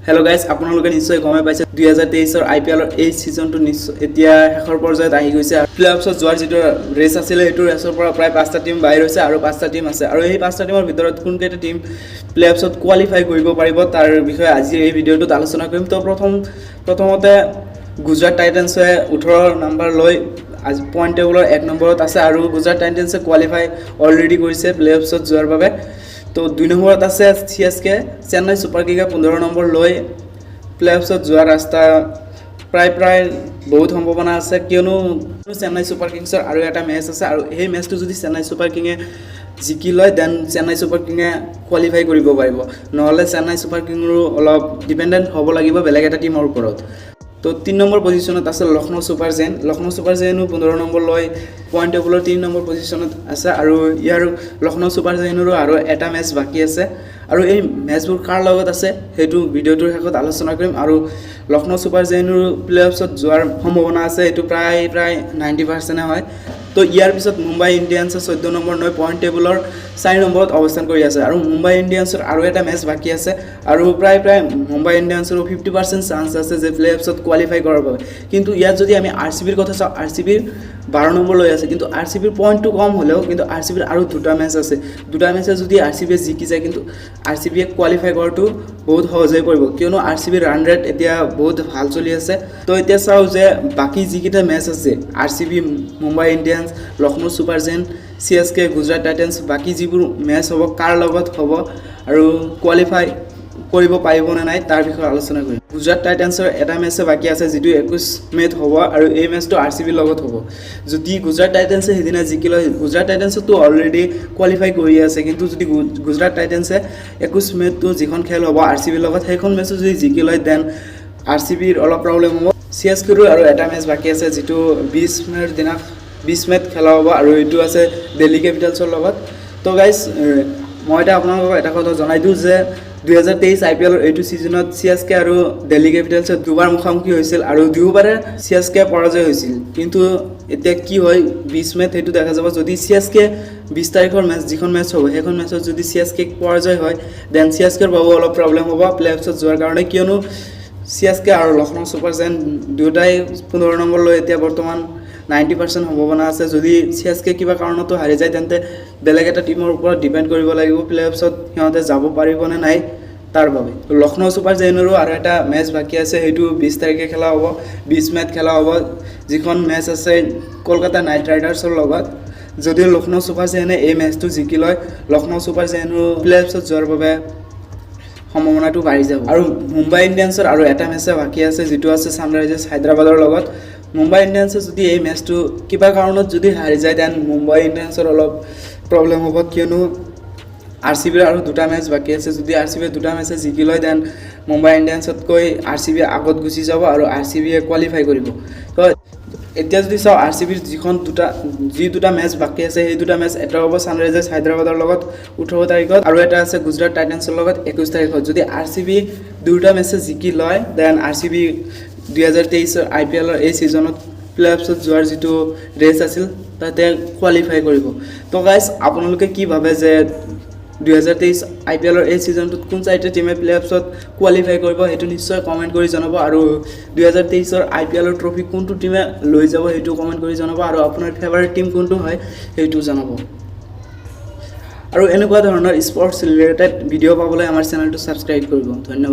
Hello guys, আপোনালোকে নিশ্চয় গমে পাইছে 2023 ৰ IPL ৰ এই সিজনটো এতিয়া শেষৰ পৰ্যায়ত আহি গৈছে আৰু প্লেঅফছত যোৱাৰ যেটো ৰেচ আছিল এটো ৰেচৰ পৰা প্ৰায় 5টা টিম বাহিৰ হৈছে আৰু 5টা টিম আছে আৰু এই 5টা টিমৰ ভিতৰত কোনকেইটা টিম প্লেঅফছত কোৱালিফাই কৰিব পাৰিব তাৰ বিষয়ে আজি এই ভিডিঅ'টোত আলোচনা কৰিম তো প্ৰথমতে গুজৰাট টাইটান্সে 18 নম্বৰ লৈ আজি পইণ্ট টেবুলৰ 1 নম্বৰত আছে আৰু গুজৰাট টাইটান্সে কোৱালিফাই অলৰেডি কৰিছে প্লেঅফছত যোৱাৰ বাবে তো 2 নম্বৰত আছে সিএসকে চেন্নাই সুপাৰ কিংছে 15 নম্বৰ লৈ প্লেঅফছত যোৱাৰ ৰাস্তা প্ৰায় বহুত সম্ভাৱনা আছে কিয়নো চেন্নাই সুপাৰ কিংছৰ আৰু এটা মেচ আছে আৰু এই মেচটো যদি চেন্নাই সুপাৰ কিংছে জিকি লয় দেন চেন্নাই সুপাৰ কিংছে কোৱালিফাই কৰিব পাৰিব নহলে চেন্নাই সুপাৰ কিংৰো অলপ ডিপেন্ডেন্ট হ'ব লাগিব বেলেগ এটা টিমৰ ওপৰত তো 3 নম্বৰ পজিশনত আছে লখনৌ সুপাৰ জেইনো 15 নম্বৰ লৈ পইণ্ট টেবুলৰ 3 নম্বৰ পজিশনত আছে আৰু ইয়াৰ লখনৌ সুপাৰ জেইনৰো আৰু এটা মেচ বাকি আছে আৰু এই মেচবোৰ কাৰ লগত আছে হেতু ভিডিওটোৰ শেষত আলোচনা কৰিম আৰু লখনৌ সুপাৰ জেইনৰো প্লেঅফছত যোৱাৰ সম্ভাৱনা আছে এটো প্ৰায় 90% হয় তো ইয়াৰ পিছত মুম্বাই ইণ্ডিয়ান্সে 14 নম্বৰ লৈ পইণ্ট টেবুলৰ 4 নম্বৰত অৱস্থান কৰি আছে আৰু মুম্বাই ইণ্ডিয়ান্সৰ আৰু এটা মেচ বাকি আছে আৰু প্ৰায় মুম্বাই ইণ্ডিয়ান্সৰ 50% চান্স আছে যে প্লেঅফছত কোৱালিফাই কৰাৰ বাবে কিন্তু ইয়াত যদি আমি আৰসিবিৰ কথা চাও আৰসিবিৰ 12 নম্বৰ লৈ আছে কিন্তু আৰসিবিৰ পইণ্টটো কম হলেও কিন্তু আৰসিবিৰ আৰু দুটা মেচ আছে দুটা মেচে যদি আৰসিবি জিকি যায় কিন্তু আৰসিবি কোৱালিফাই কৰাটো বহুত সহজ হৈ পৰিব কিয়নো আৰসিবিৰ ৰান ৰেট এতিয়া বহুত ভাল চলি আছে তো এতিয়া চাও যে বাকি যিকিটা মেচ আছে RCB Mumbai Indians Lucknow Super Giants CSK Gujarat Titans বাকি যিবোৰ মেচ হ'ব কাৰ লগত হ'ব আৰু কোৱালিফাই কৰিব পাৰিব না নাই তাৰ বিষয়ে আলোচনা কৰিম গুজৰাট টাইটান্সৰ এটা মেচ বাকি আছে যেটো 21 মেত হ'ব আৰু এই মেচটো আৰসিবিৰ লগত হ'ব যদি গুজৰাট টাইটান্সে হেদিনা জিকি লয় গুজৰাট টাইটান্সটো অলৰেডি কোৱালিফাই কৰি আছে কিন্তু যদি গুজৰাট টাইটান্সে 21 মেতটো যিখন খেল হ'ব আৰসিবিৰ লগত সেইখন মেচ যদি জিকি লয় দেন আৰসিবিৰ অলপ প্ৰবলেম হ'ব সিএসকেৰো আৰু এটা মেচ বাকি আছে যেটো 20 মেৰ দিনা 20 মেত খেলা হ'ব আৰু এটো আছে দিল্লী ক্যাপিটালছৰ লগত তো গাইস মই এটা আপোনালোকক এটা কথা জনাই দিও যে 2023 IPL ৰ এটো সিজনত সিএসকে আৰু দিল্লী ক্যাপিটালছে দুবাৰ মুখামুখি হৈছিল আৰু দুবাৰে সিএসকে পৰাজয় হৈছিল কিন্তু এতিয়া কি হয় 20 মেত হেতু দেখা যাব যদি সিএসকে 20 তাৰিখৰ মেচ যিখন মেচ হ'ব সেইখন মেচত যদি সিএসকে পৰাজয় হয় দেন সিএসকেৰ বাবে অলপ প্ৰবলেম হ'ব প্লেঅফছত যোৱাৰ কাৰণে কিয়নো সিএসকে আৰু লখনৌ সুপাৰ জেইন দুটাই 15 নম্বৰ লৈ এতিয়া বৰ্তমান 90% সম্ভাৱনা আছে যদি সিএসকে কিবা কাৰণতো হাৰি যায় তেন্তে বেলেগ এটা টিমৰ ওপৰত ডিপেন্ড কৰিব লাগিব প্লেঅফছত সিহঁতে যাব পাৰিব নে নাই তাৰ বাবে লখনৌ সুপাৰ জেইনৰো আৰু এটা মেচ বাকি আছে হেতু 20 তাৰিখে খেলা হ'ব 20 মেত খেলা হ'ব যিখন মেচ আছে কলকাতা নাইট ৰাইডাৰ্ছৰ লগত যদি লখনৌ সুপাৰ জেইনে এই মেচটো জিকি লয় লখনৌ সুপাৰ জেইনৰো প্লেঅফছত যোৱাৰ বাবে সম্ভাৱনাটো বাঢ়ি যাব আৰু মুম্বাই ইণ্ডিয়ান্সৰ আৰু এটা মেচ বাকি আছে যেটো আছে সানৰাইজাৰ্ছ হায়দৰাবাদৰ লগত মুম্বাই ইণ্ডিয়ান্সে যদি এই মেচটো কিবা কাৰণত যদি হাৰি যায় দেন মুম্বাই ইণ্ডিয়ান্সৰ অলপ প্ৰবলেম হ'ব কিয়নো আৰসিবিৰ আৰু দুটা মেচ বাকি আছে যদি আৰসিবি দুটা মেচ জিকি লয় দেন মুম্বাই ইণ্ডিয়ান্সতকৈ আৰসিবি আগত গুচি যাব আৰু আৰসিবিয়ে কোৱালিফাই কৰিব তো এতিয়া যদি চাও আৰসিবিৰ দুটা মেচ বাকি আছে এই দুটা মেচ এটা হ'ব সানৰাইজাৰ্ছ হায়দৰাবাদৰ লগত 18 তাৰিখত আৰু এটা আছে গুজৰাট টাইটান্সৰ লগত 21 তাৰিখত যদি আৰসিবি দুটা মেচ জিকি লয় দেন আৰসিবি 2023 IPL এই সিজনত প্লেঅফছত যোৱাৰ যেটো ৰেচ আছিল তাতে কোৱালিফাই কৰিব তো গাইস আপোনালোকে কি ভাবে যে 2023 IPL এই সিজনটোত কোন চাইটা টিমে প্লেঅফছত কোৱালিফাই কৰিব হেতু নিশ্চয় কমেন্ট কৰি জনাব আৰু 2023 IPL ট্ৰফি কোনটো টিমে লৈ যাব হেতু কমেন্ট কৰি জনাব আৰু আপোনাৰ ফেভাৰিট টিম কোনটো হয় হেতু জনাব আৰু এনেকুৱা ধৰণৰ স্পৰ্টছ ৰিলেটেড ভিডিও পাবলৈ আমাৰ চেনেলটো সাবস্ক্ৰাইব কৰিব ধন্যবাদ